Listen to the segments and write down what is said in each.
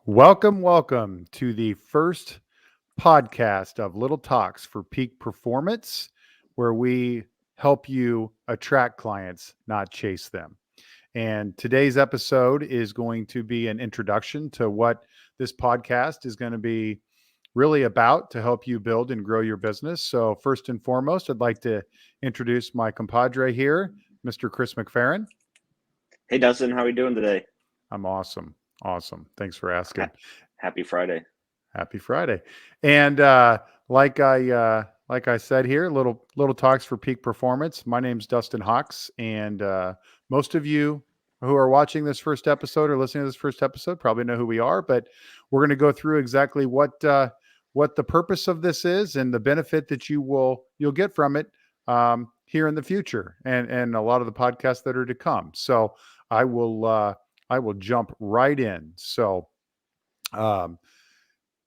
Welcome to the first podcast of Little Talks for Peak Performance, where we help you attract clients, not chase them. And today's episode is going to be an introduction to what this podcast is going to be really about to help you build and grow your business. So, first and foremost, I'd like to introduce my compadre here, Mr. Chris McPheron. Hey Dustin, how are we doing today? I'm awesome. Awesome. Thanks for asking. Ha- Happy Friday. Happy Friday. And like I said here, little talks for peak performance. My name's Dustin Hawks, and most of you who are watching this first episode or listening to this first episode probably know who we are. But we're going to go through exactly what the purpose of this is and the benefit that you'll get from it here in the future, and a lot of the podcasts that are to come. So I will I will jump right in. So. Um,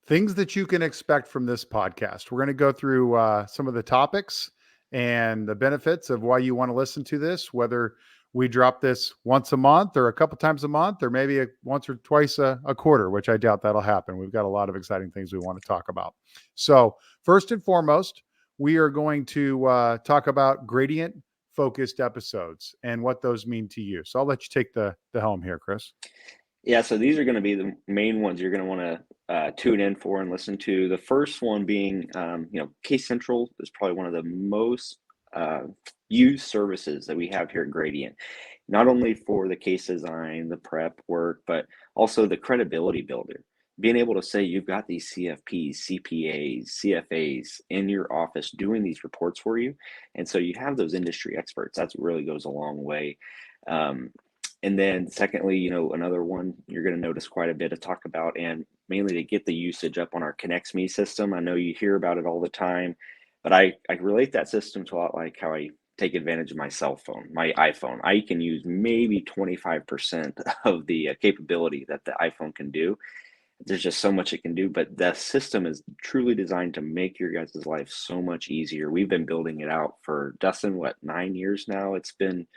Things that you can expect from this podcast. We're going to go through some of the topics and the benefits of why you want to listen to this, whether we drop this once a month or a couple times a month, or maybe once or twice a quarter, which I doubt that'll happen. We've got a lot of exciting things we want to talk about. So, first and foremost, we are going to talk about gradient focused episodes and what those mean to you. So, I'll let you take the helm here, Chris. Yeah, so these are going to be the main ones you're going to want to tune in for and listen to. The first one being, Case Central is probably one of the most used services that we have here at Gradient, not only for the case design, the prep work, but also the credibility builder. Being able to say you've got these CFPs, CPAs, CFAs in your office doing these reports for you. And so you have those industry experts. That really goes a long way. Um, and then secondly, another one you're going to notice quite a bit to talk about, and mainly to get the usage up on our Connects Me system. I know you hear about it all the time, but I relate that system to a lot like how I take advantage of my cell phone, my iPhone. I can use maybe 25% of the capability that the iPhone can do. There's just so much it can do, but the system is truly designed to make your guys' life so much easier. We've been building it out for Dustin, what, 9 years now? It's been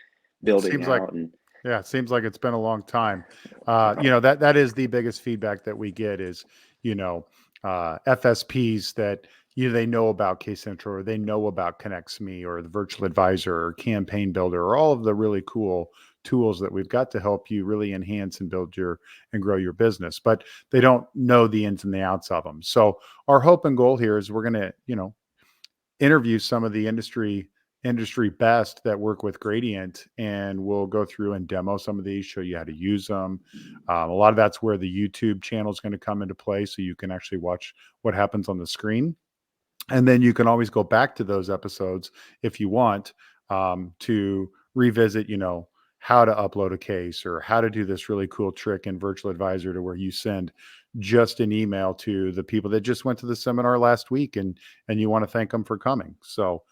building Seems like out and Yeah, it seems like it's been a long time. That is the biggest feedback that we get is, you know, FSPs that they know about Case Central or they know about Connects Me or the Virtual Advisor or Campaign Builder or all of the really cool tools that we've got to help you really enhance and build and grow your business, but they don't know the ins and the outs of them. So our hope and goal here is we're going to, interview some of the industry best that work with Gradient, and we'll go through and demo some of these, show you how to use them. A lot of that's where the YouTube channel is going to come into play, so you can actually watch what happens on the screen, and then you can always go back to those episodes if you want to revisit, how to upload a case or how to do this really cool trick in Virtual Advisor to where you send just an email to the people that just went to the seminar last week and you want to thank them for coming. So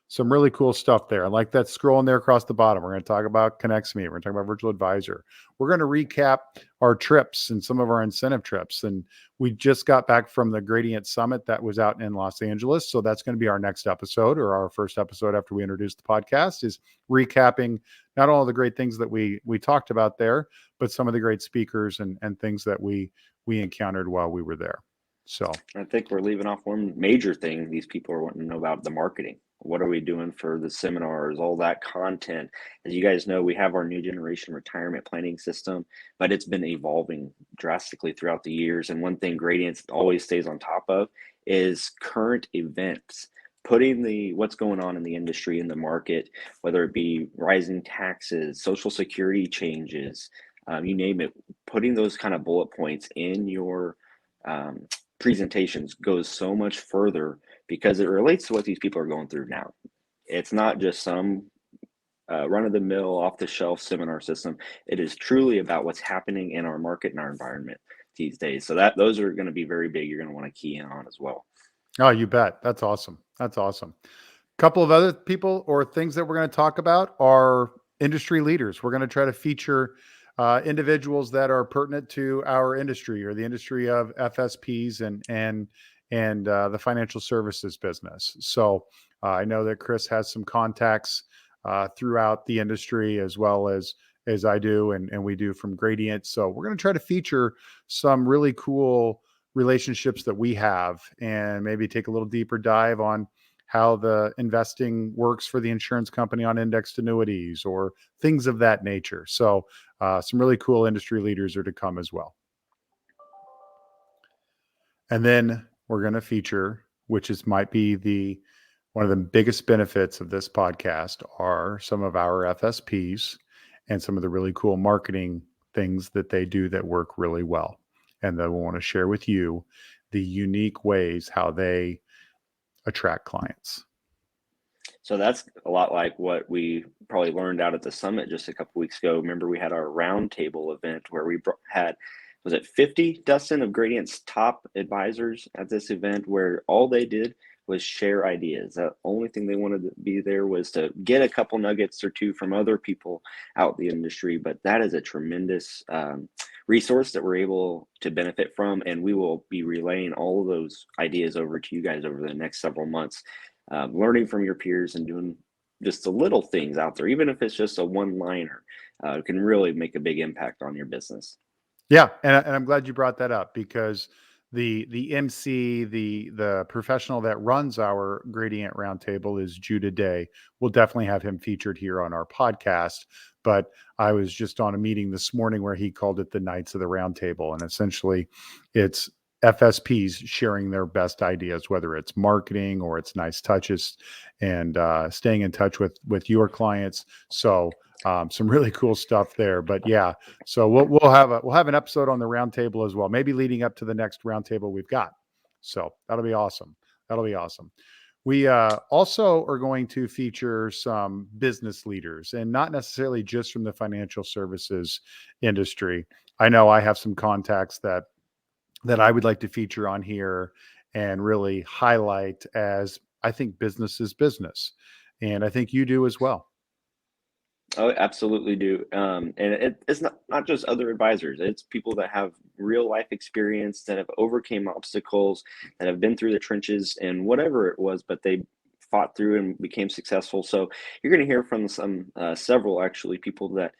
some really cool stuff there. I like that scrolling there across the bottom. We're going to talk about Connects Me. We're going to talk about Virtual Advisor. We're going to recap our trips and some of our incentive trips. And we just got back from the Gradient Summit that was out in Los Angeles. So that's going to be our next episode, or our first episode after we introduce the podcast, is recapping not all the great things that we talked about there, but some of the great speakers and things that we encountered while we were there. So I think we're leaving off one major thing these people are wanting to know about: the marketing. What are we doing for the seminars, all that content? As you guys know, we have our new generation retirement planning system, but it's been evolving drastically throughout the years. And one thing Gradients always stays on top of is current events, putting the what's going on in the industry, in the market, whether it be rising taxes, social security changes, you name it, putting those kind of bullet points in your um, presentations goes so much further because it relates to what these people are going through now. It's not just some run of the mill, off the shelf seminar system. It is truly about what's happening in our market and our environment these days. So that those are going to be very big. You're going to want to key in on as well. oh, you bet. That's awesome. That's awesome. Couple of other people or things that we're going to talk about are industry leaders. We're going to try to feature individuals that are pertinent to our industry or the industry of FSPs and the financial services business. So I know that Chris has some contacts throughout the industry, as well as as I do and we do from Gradient. So we're going to try to feature some really cool relationships that we have and maybe take a little deeper dive on how the investing works for the insurance company on indexed annuities or things of that nature. So some really cool industry leaders are to come as well. And then we're going to feature, which is might be the one of the biggest benefits of this podcast, are some of our FSPs and some of the really cool marketing things that they do that work really well. And then we'll want to share with you the unique ways how they attract clients. So that's a lot like what we probably learned out at the summit just a couple weeks ago. Remember, we had our roundtable event where we had, was it 50, Dustin, of Gradient's top advisors at this event, where all they did was share ideas. The only thing they wanted to be there was to get a couple nuggets or two from other people out in the industry. But that is a tremendous resource that we're able to benefit from. And we will be relaying all of those ideas over to you guys over the next several months. Learning from your peers and doing just the little things out there, even if it's just a one-liner, can really make a big impact on your business. Yeah, and I'm glad you brought that up because the MC, the professional that runs our Gradient Roundtable is Judah Day. We'll definitely have him featured here on our podcast. But I was just on a meeting this morning where he called it the Knights of the Roundtable, and essentially, it's FSPs sharing their best ideas, whether it's marketing or it's nice touches, and staying in touch with your clients. So some really cool stuff there. But yeah, so we'll have an episode on the roundtable as well, maybe leading up to the next roundtable we've got. So that'll be awesome. That'll be awesome. We also are going to feature some business leaders, and not necessarily just from the financial services industry. I know I have some contacts that I would like to feature on here and really highlight, as I think business is business, and I think you do as well. Oh, absolutely do. And it's not just other advisors. It's people that have real life experience, that have overcame obstacles, that have been through the trenches and whatever it was, but they fought through and became successful. So you're going to hear from several actually people that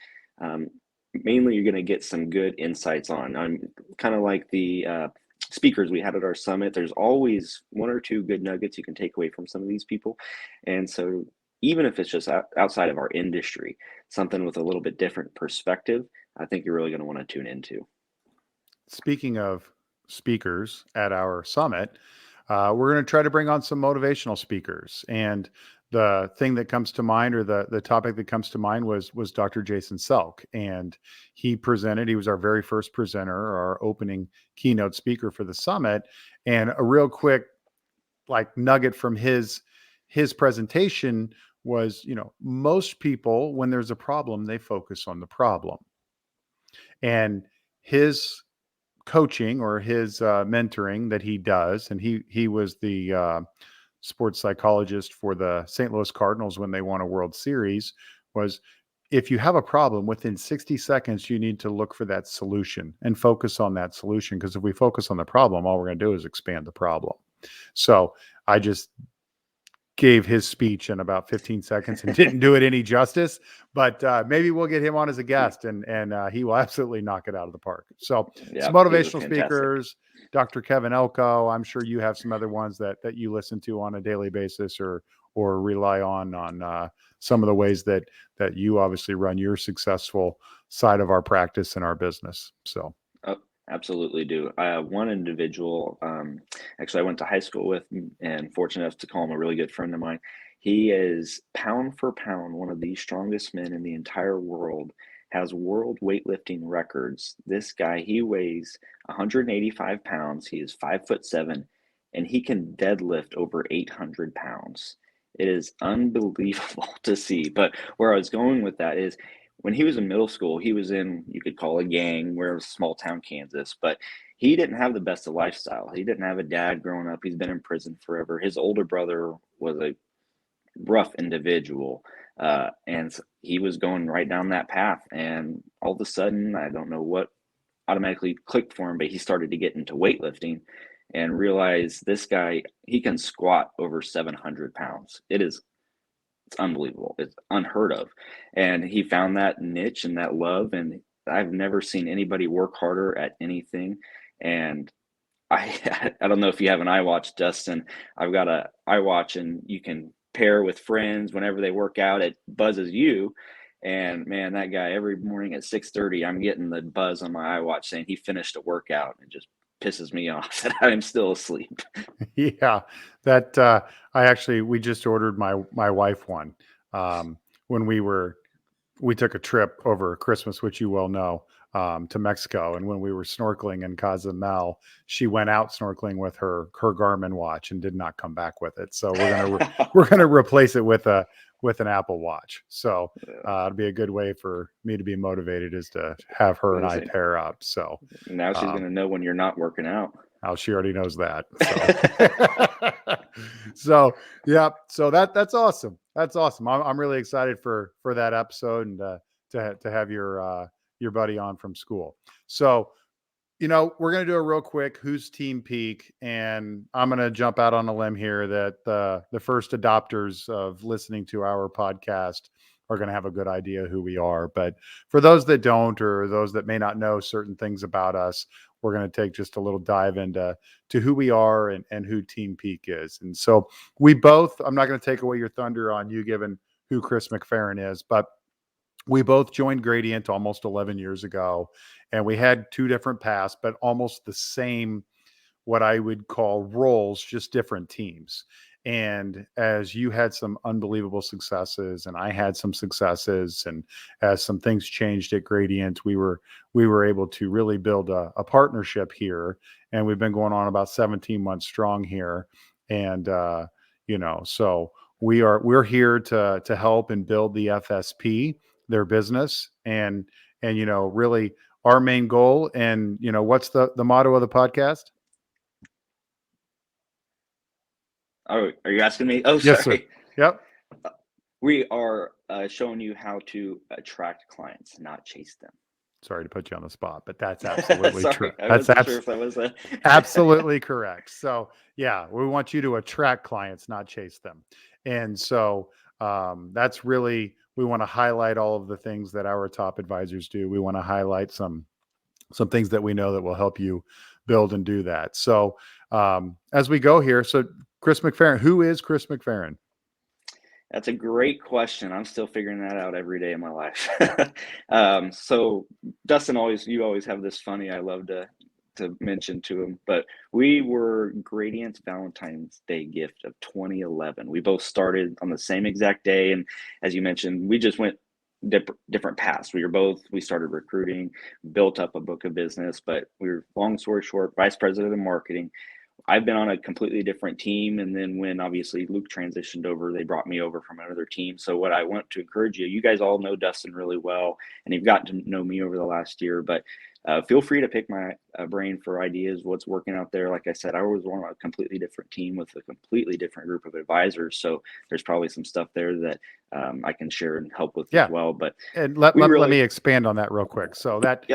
mainly you're going to get some good insights on. I'm kind of like the speakers we had at our summit. There's always one or two good nuggets you can take away from some of these people. And so even if it's just outside of our industry, something with a little bit different perspective, I think you're really going to want to tune into. Speaking of speakers at our summit, we're going to try to bring on some motivational speakers. And the thing that comes to mind, or the topic that comes to mind, was Dr. Jason Selk. And he presented, he was our very first presenter, our opening keynote speaker for the summit. And a real quick nugget from his presentation was, most people, when there's a problem, they focus on the problem. And his coaching, or his mentoring that he does, and he was the sports psychologist for the St. Louis Cardinals when they won a World Series, was, if you have a problem, within 60 seconds, you need to look for that solution and focus on that solution. Because if we focus on the problem, all we're going to do is expand the problem. So I just gave his speech in about 15 seconds and didn't do it any justice, but maybe we'll get him on as a guest, and he will absolutely knock it out of the park. So Yeah, some motivational speakers, Dr. Kevin Elko. I'm sure you have some other ones that you listen to on a daily basis, or rely on some of the ways that you obviously run your successful side of our practice and our business. So. Oh, absolutely do. One individual, actually, I went to high school with, and fortunate enough to call him a really good friend of mine. He is pound for pound one of the strongest men in the entire world. Has world weightlifting records. This guy, he weighs 185 pounds. He is 5'7", and he can deadlift over 800 pounds. It is unbelievable to see. But where I was going with that is, when he was in middle school, he was in, you could call a gang, where it was small town Kansas, but he didn't have the best of lifestyle. He didn't have a dad growing up. He's been in prison forever. His older brother was a rough individual, and he was going right down that path. And all of a sudden, I don't know what automatically clicked for him, but he started to get into weightlifting and realized, this guy, he can squat over 700 pounds. It is it's unbelievable. It's unheard of. And he found that niche and that love. And I've never seen anybody work harder at anything. And I don't know if you have an iWatch, Dustin. I've got a iWatch, and you can pair with friends whenever they work out. It buzzes you, and man, that guy every morning at 6:30, I'm getting the buzz on my iWatch saying he finished a workout. It just pisses me off that I'm still asleep. Yeah, that I actually we just ordered my wife one when we took a trip over Christmas, which you well know, to Mexico. And when we were snorkeling in Cozumel, she went out snorkeling with her Garmin watch and did not come back with it. So we're gonna replace it with an Apple Watch. So it'd be a good way for me to be motivated is to have her and I pair up. So Now she's gonna know when you're not working out. oh, she already knows that. So, so yeah. So that's awesome. That's awesome. I'm really excited for that episode and to have your buddy on from school. So we're gonna do a real quick who's team peak, and I'm gonna jump out on a limb here that the first adopters of listening to our podcast are going to have a good idea who we are. But for those that don't, or those that may not know certain things about us, we're going to take just a little dive into who we are and who Team Peak is. And so we both, I'm not going to take away your thunder on you given who Chris McPheron is, but we both joined Gradient almost 11 years ago, and we had two different paths, but almost the same, what I would call roles, just different teams. And as you had some unbelievable successes and I had some successes, and as some things changed at Gradient, we were able to really build a partnership here. And we've been going on about 17 months strong here. And so we're here to help and build the FSP, their business, and really our main goal. And what's the motto of the podcast? Oh, are you asking me? Oh, Yes, sir. sorry. Yep. We are showing you how to attract clients, not chase them. Sorry to put you on the spot, but that's absolutely true. Sorry, I That's wasn't sure if that was a absolutely correct. So yeah, we want you to attract clients, not chase them. And so that's really, we want to highlight all of the things that our top advisors do. We want to highlight some things that we know that will help you build and do that. So as we go here, so Chris McPheron, who is Chris McPheron? That's a great question. I'm still figuring that out every day of my life. So Dustin, you always have this funny, I love to mention to him, but we were Gradient's Valentine's Day gift of 2011. We both started on the same exact day. And as you mentioned, we just went different paths. We started recruiting, built up a book of business, but long story short, vice president of marketing. I've been on a completely different team. And then when obviously Luke transitioned over, they brought me over from another team. So what I want to encourage you guys all know Dustin really well, and you've gotten to know me over the last year, but feel free to pick my brain for ideas, what's working out there. Like I said, I was on a completely different team with a completely different group of advisors. So there's probably some stuff there that I can share and help with as well. But and let me expand on that real quick. So that,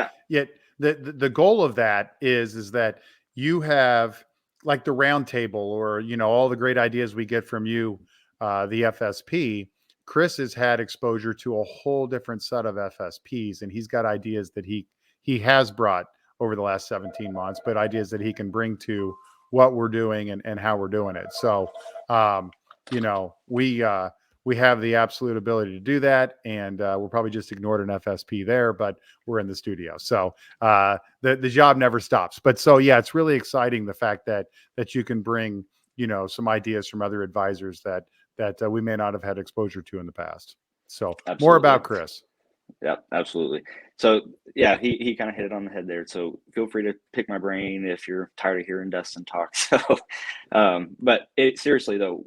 the goal of that is that you have, like the round table, or all the great ideas we get from you, the FSP. Chris has had exposure to a whole different set of FSPs, and he's got ideas that he has brought over the last 17 months, but ideas that he can bring to what we're doing and how we're doing it. So we have the absolute ability to do that, and we'll probably just ignored an FSP there, but we're in the studio, so the job never stops. But so yeah, it's really exciting, the fact that you can bring some ideas from other advisors that we may not have had exposure to in the past. So absolutely. More about Chris. Yeah, absolutely. So yeah, he kind of hit it on the head there. So feel free to pick my brain if you're tired of hearing Dustin talk. So, but seriously though,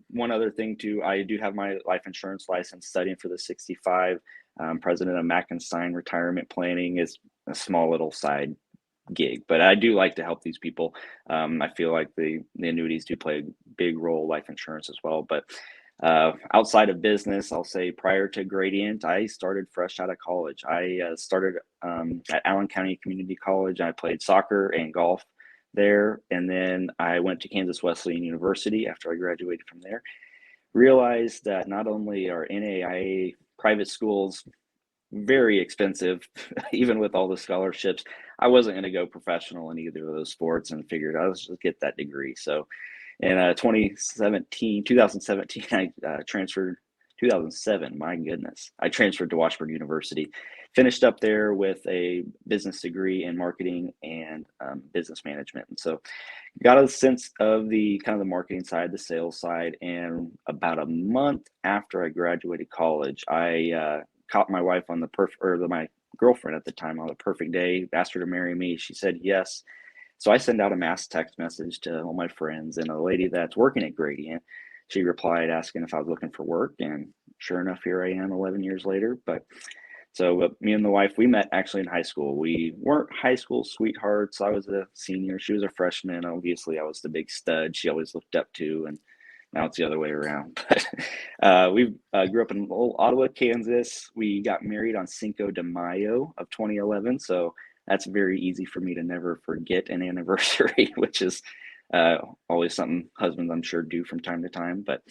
one other thing too, I do have my life insurance license, studying for the 65. President of Mackenstein Retirement Planning is a small little side gig, but I do like to help these people. I feel like the annuities do play a big role, life insurance as well. But outside of business, I'll say prior to Gradient, I started fresh out of college. I started at Allen County Community College. I played soccer and golf there. And then I went to Kansas Wesleyan University after I graduated from there. realized that not only are NAIA private schools very expensive, even with all the scholarships, I wasn't going to go professional in either of those sports, and figured I'll just get that degree. So in 2017, I transferred. 2007, my goodness, I transferred to Washburn University, finished up there with a business degree in marketing and business management. And so got a sense of the kind of the marketing side, the sales side. And about a month after I graduated college, I caught my wife on the my girlfriend at the time on the perfect day, asked her to marry me. She said yes. So I send out a mass text message to all my friends, and a lady that's working at Gradient, she replied asking if I was looking for work. And sure enough, here I am 11 years later. But so me and the wife, we met actually in high school. We weren't high school sweethearts. I was a senior. She was a freshman. Obviously, I was the big stud she always looked up to. And now it's the other way around. But we grew up in old Ottawa, Kansas. We got married on Cinco de Mayo of 2011. So that's very easy for me to never forget an anniversary, which is always something husbands, I'm sure, do from time to time. But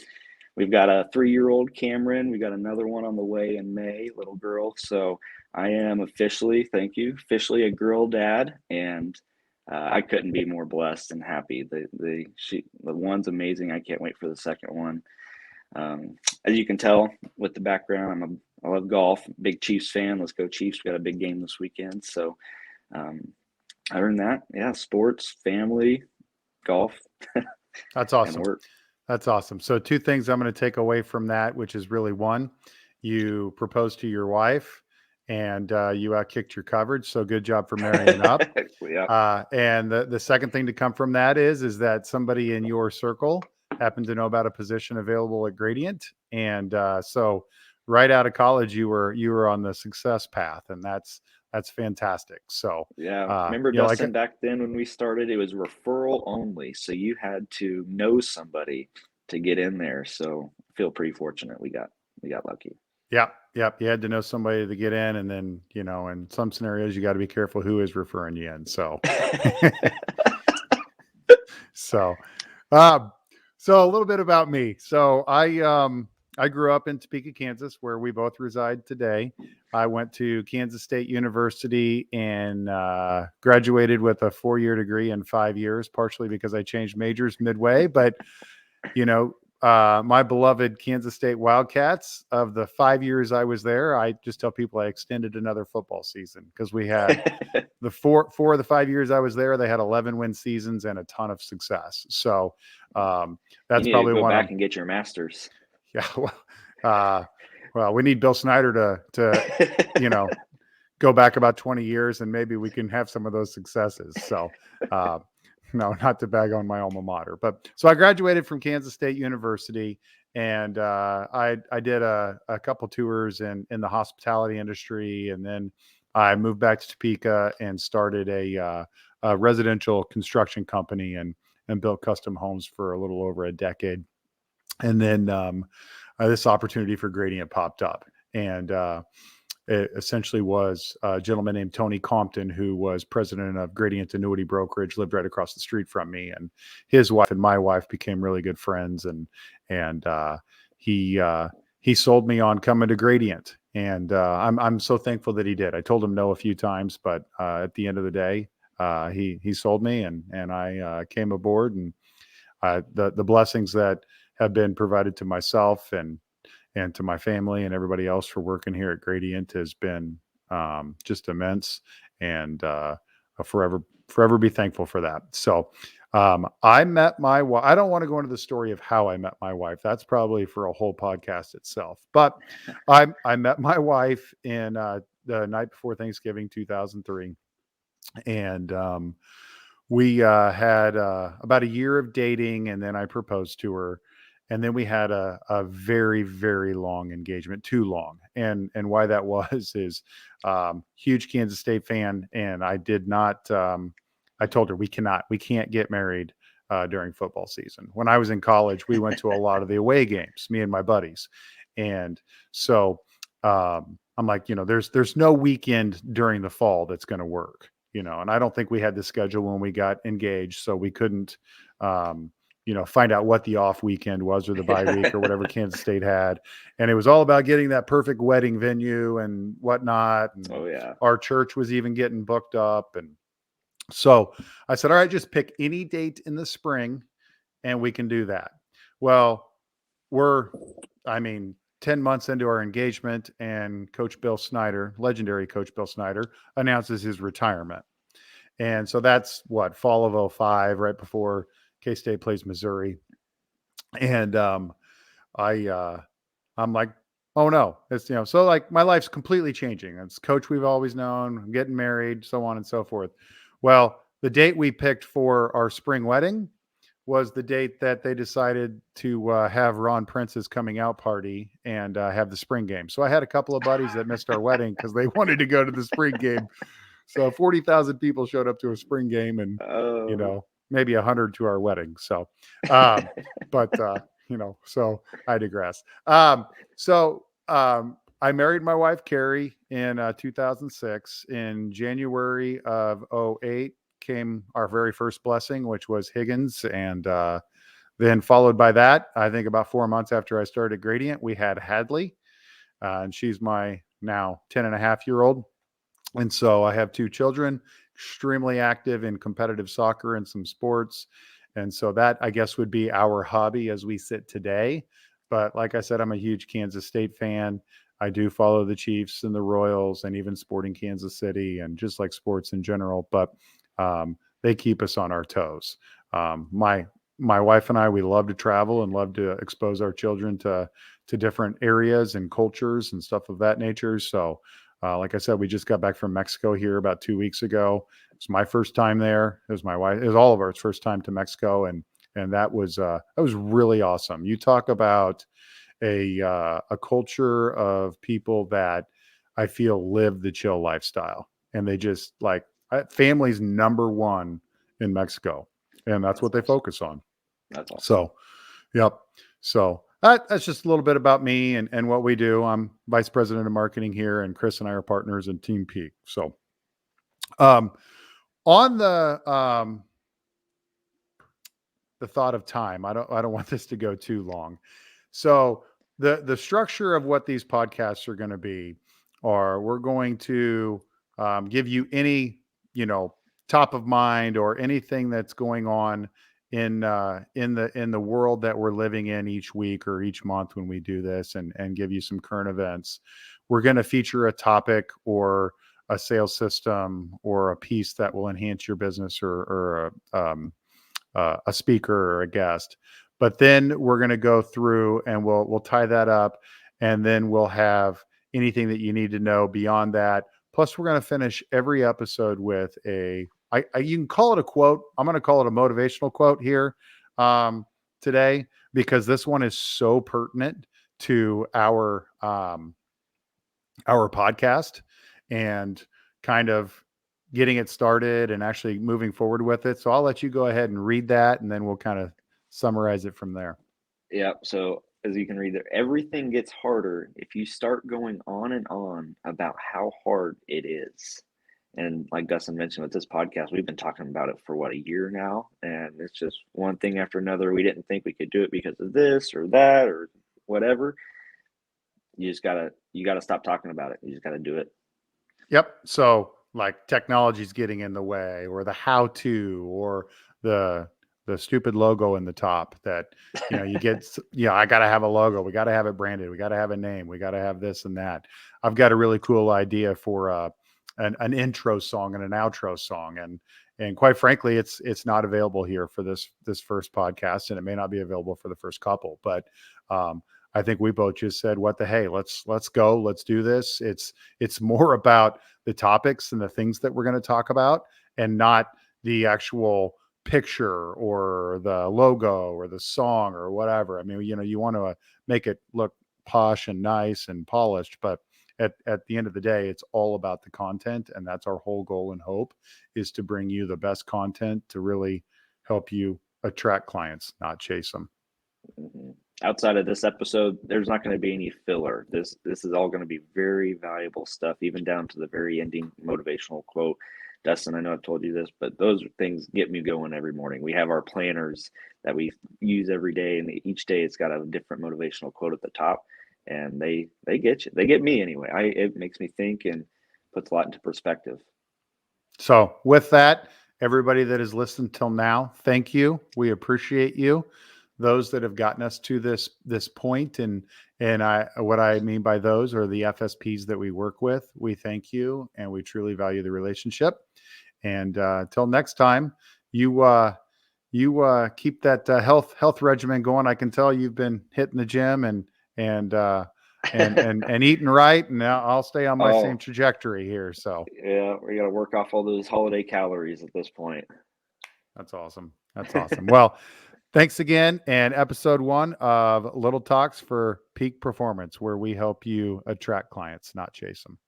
we've got a 3-year-old Cameron. We got another one on the way in May, little girl. So I am officially, thank you, officially a girl dad, and I couldn't be more blessed and happy. The one's amazing. I can't wait for the second one. As you can tell with the background, I love golf. Big Chiefs fan. Let's go Chiefs. We got a big game this weekend. So other than that, yeah, sports, family, golf, That's and awesome. work. That's awesome. So 2 things I'm going to take away from that, which is really one, you proposed to your wife and you outkicked your coverage. So good job for marrying up. Yeah. And the second thing to come from that is that somebody in your circle happened to know about a position available at Gradient. And so right out of college, you were on the success path, and that's fantastic. So Yeah. Remember, you know, like Dustin, back then when we started, it was referral only. So you had to know somebody to get in there. So I feel pretty fortunate we got lucky. yeah, yeah, you had to know somebody to get in, and then, you know, in some scenarios, you got to be careful who is referring you in. So, so, um, so a little bit about me. So I grew up in Topeka, Kansas, where we both reside today. I went to Kansas State University and graduated with a 4-year degree in 5 years, partially because I changed majors midway. But you know, my beloved Kansas State Wildcats, of the 5 years I was there, I just tell people I extended another football season, because we had the four of the 5 years I was there, they had 11 win seasons and a ton of success. So You that's need to probably go one back of, and get your master's. yeah. Well, we need Bill Snyder to you know, go back about 20 years and maybe we can have some of those successes. So no, not to bag on my alma mater, but so I graduated from Kansas State University, and I did a couple tours in the hospitality industry, and then I moved back to Topeka and started a residential construction company and built custom homes for a little over a decade. And then this opportunity for Gradient popped up, and it essentially was a gentleman named Tony Compton, who was president of Gradient Annuity Brokerage, lived right across the street from me, and his wife and my wife became really good friends. And he sold me on coming to Gradient, and I'm so thankful that he did. I told him no a few times, but at the end of the day, he sold me, and I came aboard, and the blessings that have been provided to myself and to my family and everybody else for working here at Gradient has been just immense, and I'll forever be thankful for that. So I met my wife. I don't want to go into the story of how I met my wife. That's probably for a whole podcast itself. But I met my wife in the night before Thanksgiving, 2003, and we had about a year of dating, and then I proposed to her, and then we had a very, very long engagement, too long. And why that was is huge Kansas State fan, and I did not. I told her we can't get married during football season. When I was in college, we went to a lot of the away games, me and my buddies, and so I'm like, you know, there's no weekend during the fall that's going to work. You know, and I don't think we had the schedule when we got engaged, so we couldn't, find out what the off weekend was or the bye week or whatever Kansas State had. And it was all about getting that perfect wedding venue and whatnot. And Oh yeah. our church was even getting booked up. And so I said, all right, just pick any date in the spring and we can do that. Well, we're, 10 months into our engagement, and Coach Bill Snyder, legendary Coach Bill Snyder, announces his retirement. And so that's what, fall of '05, right before K-State plays Missouri. And I I'm like, oh no, it's so like my life's completely changing. It's coach we've always known, I'm getting married, so on and so forth. Well, the date we picked for our spring wedding was the date that they decided to have Ron Prince's coming out party and have the spring game. So I had a couple of buddies that missed our wedding because they wanted to go to the spring game. So 40,000 people showed up to a spring game, and Oh. maybe 100 to our wedding. So, but so I digress. I married my wife Carrie in 2006. In January of '08 came our very first blessing, which was Higgins, and then followed by that, I think about 4 months after I started Gradient, we had Hadley, and she's my now 10 and a half year old. And so I have two children, extremely active in competitive soccer and some sports. And so that, I guess, would be our hobby as we sit today. But like I said, I'm a huge Kansas State fan. I do follow the Chiefs and the Royals and even Sporting Kansas City and just like sports in general. But they keep us on our toes. My wife and I, we love to travel and love to expose our children to different areas and cultures and stuff of that nature. So like I said, we just got back from Mexico here about 2 weeks ago. It's my first time there. It was my wife. It was all of ours first time to Mexico, and that was really awesome. You talk about a culture of people that I feel live the chill lifestyle, and they just like family's number one in Mexico, and that's what they awesome. focus on. That's awesome. So, yep. So that's just a little bit about me and what we do. I'm vice president of marketing here, and Chris and I are partners in Team Peak. So, um, on the thought of time, I don't want this to go too long. So the structure of what these podcasts are going to be are we're going to give you any top of mind or anything that's going on in the world that we're living in each week or each month when we do this, and give you some current events. We're going to feature a topic or a sales system or a piece that will enhance your business, or a speaker or a guest. But then we're going to go through and we'll tie that up, and then we'll have anything that you need to know beyond that. Plus, we're going to finish every episode with you can call it a quote. I'm going to call it a motivational quote here today, because this one is so pertinent to our podcast and kind of getting it started and actually moving forward with it. So I'll let you go ahead and read that, and then we'll kind of summarize it from there. Yeah. So as you can read there, everything gets harder if you start going on and on about how hard it is. And like Dustin mentioned with this podcast, we've been talking about it for what, a year now, and it's just one thing after another. We didn't think we could do it because of this or that or whatever. You gotta stop talking about it. You just gotta do it. Yep. So like technology's getting in the way, or the how to, or the stupid logo in the top that you get. I got to have a logo, we got to have it branded, we got to have a name, we got to have this and that. I've got a really cool idea for an intro song and an outro song, and quite frankly, it's not available here for this first podcast, and it may not be available for the first couple. But I think we both just said, what the hey, let's go, let's do this. It's more about the topics and the things that we're going to talk about, and not the actual picture or the logo or the song or whatever. I mean, you want to make it look posh and nice and polished, but at the end of the day, it's all about the content. And that's our whole goal and hope, is to bring you the best content to really help you attract clients, not chase them. Mm-hmm. Outside of this episode, there's not going to be any filler. This is all going to be very valuable stuff, even down to the very ending motivational quote. Dustin, I know I've told you this, but those things get me going every morning. We have our planners that we use every day, and each day it's got a different motivational quote at the top, and they get you. They get me anyway. It makes me think and puts a lot into perspective. So with that, everybody that has listened till now, thank you. We appreciate you. Those that have gotten us to this point, and what I mean by those are the FSPs that we work with. We thank you, and we truly value the relationship. And until next time, you keep that health regimen going. I can tell you've been hitting the gym and and eating right, and now I'll stay on my same Oh, trajectory here. So yeah, we got to work off all those holiday calories at this point. that's awesome. That's awesome. Well, thanks again. And episode 1 of Little Talks for Peak Performance, where we help you attract clients, not chase them.